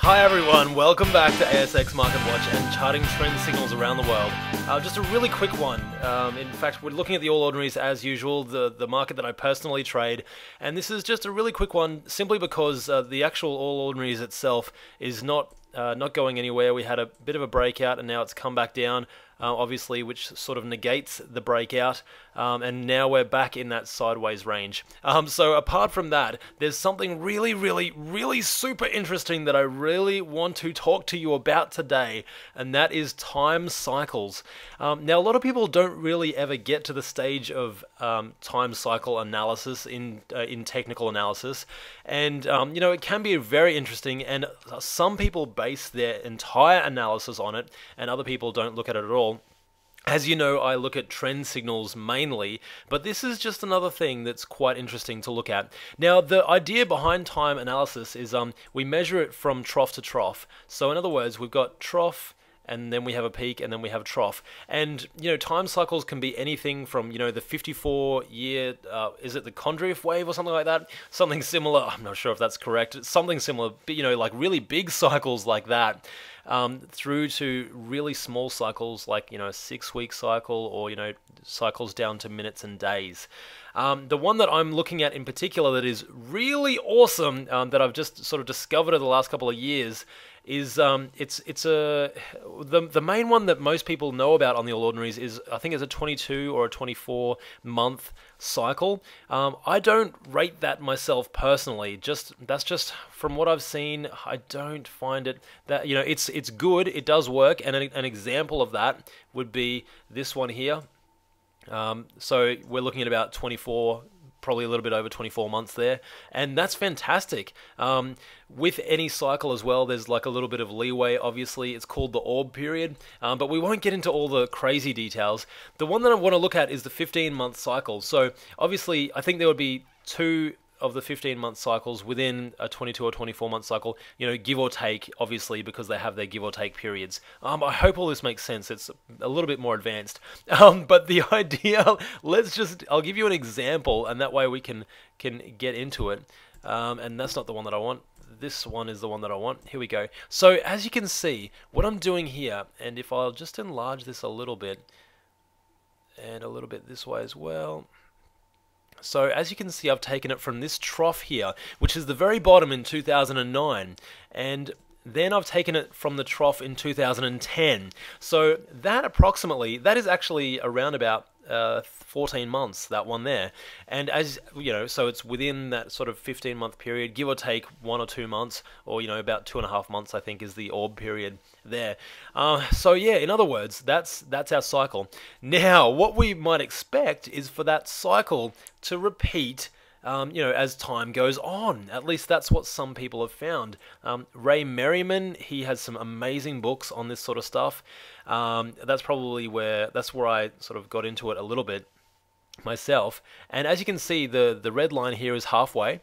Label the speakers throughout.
Speaker 1: Hi everyone, welcome back to ASX Market Watch and charting trend signals around the world. Just a really quick one. In fact, we're looking at the All Ordinaries as usual, the market that I personally trade, and this is just a really quick one simply because the actual All Ordinaries itself is not going anywhere. We had a bit of a breakout and now it's come back down, obviously, which sort of negates the breakout, and now we're back in that sideways range. So apart from that, there's something really super interesting that I really want to talk to you about today, and that is time cycles. Now, a lot of people don't really ever get to the stage of time cycle analysis in technical analysis, and it can be very interesting, and some people base their entire analysis on it, and other people don't look at it at all. As you know, I look at trend signals mainly, but this is just another thing that's quite interesting to look at. Now, the idea behind time analysis is we measure it from trough to trough. So in other words, we've got trough, and then we have a peak, and then we have a trough. And, time cycles can be anything from, the 54-year, is it the Condrieff wave or something like that? Something similar, I'm not sure if that's correct, it's something similar, but, like really big cycles like that, through to really small cycles like, a 6-week cycle or, cycles down to minutes and days. The one that I'm looking at in particular that is really awesome, that I've just sort of discovered over the last couple of years is the main one that most people know about on the All Ordinaries is, I think it's a 22 or a 24 month cycle. I don't rate that myself personally. That's just from what I've seen. I don't find it that it's good. It does work, and an example of that would be this one here. So we're looking at about 24, probably a little bit over 24 months there, and that's fantastic. With any cycle as well, there's like a little bit of leeway. Obviously, it's called the orb period, but we won't get into all the crazy details. The one that I want to look at is the 15-month cycle. So obviously, I think there would be two of the 15-month cycles within a 22 or 24-month cycle, give or take, obviously, because they have their give or take periods. I hope all this makes sense. It's a little bit more advanced. But the idea, I'll give you an example, and that way we can get into it. And that's not the one that I want. This one is the one that I want. Here we go. So as you can see, what I'm doing here, and if I'll just enlarge this a little bit, and a little bit this way as well. So as you can see, I've taken it from this trough here, which is the very bottom in 2009, and then I've taken it from the trough in 2010. So that is actually around about 14 months, that one there. And as so it's within that sort of 15-month period, give or take 1 or 2 months, or about 2.5 months, I think, is the orb period there. So yeah, in other words, that's our cycle. Now, what we might expect is for that cycle to repeat as time goes on. At least that's what some people have found. Ray Merriman, he has some amazing books on this sort of stuff. That's where I sort of got into it a little bit myself. And as you can see, the red line here is halfway,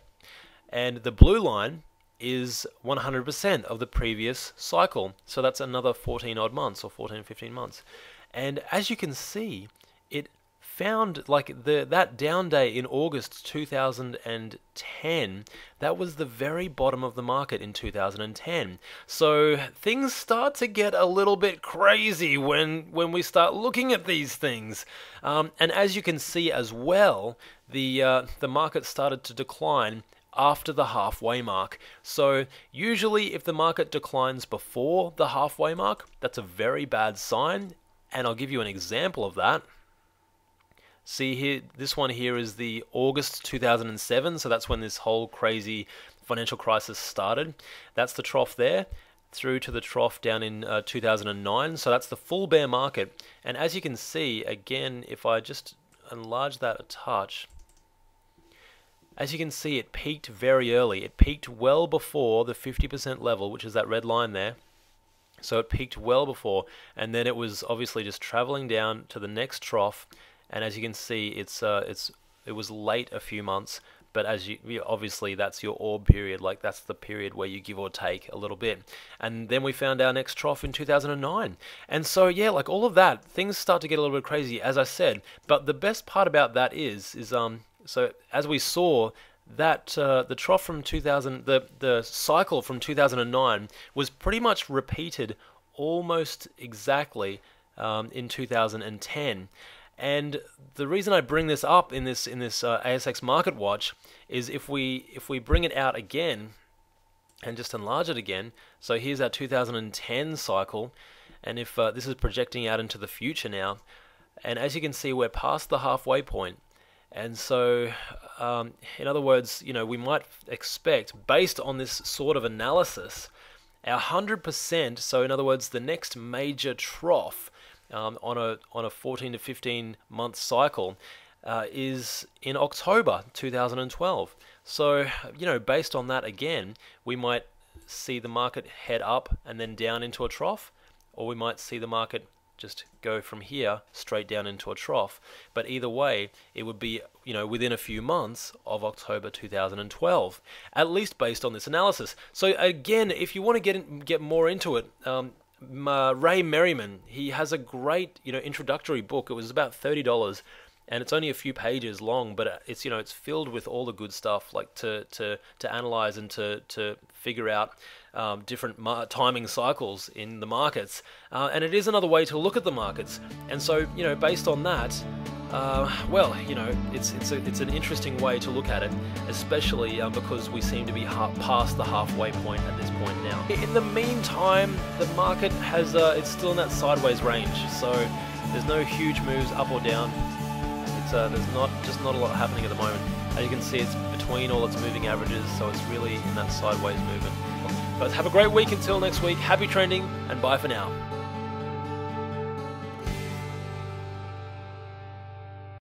Speaker 1: and the blue line is 100% of the previous cycle. So that's another 14 odd months, or 14, 15 months. And as you can see, it found like that down day in August 2010, that was the very bottom of the market in 2010. So things start to get a little bit crazy when we start looking at these things. And as you can see as well, the market started to decline after the halfway mark. So usually if the market declines before the halfway mark, that's a very bad sign, and I'll give you an example of that. See here, this one here is the August 2007, so that's when this whole crazy financial crisis started. That's the trough there, through to the trough down in 2009, so that's the full bear market. And as you can see, again, if I just enlarge that a touch, as you can see, it peaked very early. It peaked well before the 50% level, which is that red line there. So it peaked well before, and then it was obviously just traveling down to the next trough. And as you can see, it was late a few months, but obviously that's your orb period, like that's the period where you give or take a little bit. And then we found our next trough in 2009. And so yeah, like all of that, things start to get a little bit crazy, as I said. But the best part about that is so as we saw, that the trough from 2000, the cycle from 2009 was pretty much repeated almost exactly in 2010. And the reason I bring this up in this ASX Market Watch is if we bring it out again and just enlarge it again. So here's our 2010 cycle, and if this is projecting out into the future now, and as you can see, we're past the halfway point. And so, in other words, we might expect, based on this sort of analysis, our 100%. So, in other words, the next major trough on a 14 to 15 month cycle is in October 2012. So, based on that again, we might see the market head up and then down into a trough, or we might see the market just go from here straight down into a trough. But either way, it would be, within a few months of October 2012, at least based on this analysis. So again, if you want to get more into it, Ray Merriman, he has a great, introductory book. It was about $30, and it's only a few pages long, but it's it's filled with all the good stuff, like to analyze and to figure out different timing cycles in the markets, and it is another way to look at the markets. And so based on that, it's an interesting way to look at it, especially because we seem to be past the halfway point at this point now. In the meantime, the market has it's still in that sideways range, so there's no huge moves up or down. There's not a lot happening at the moment. As you can see, it's between all its moving averages, so it's really in that sideways movement. But have a great week until next week. Happy trading, and bye for now.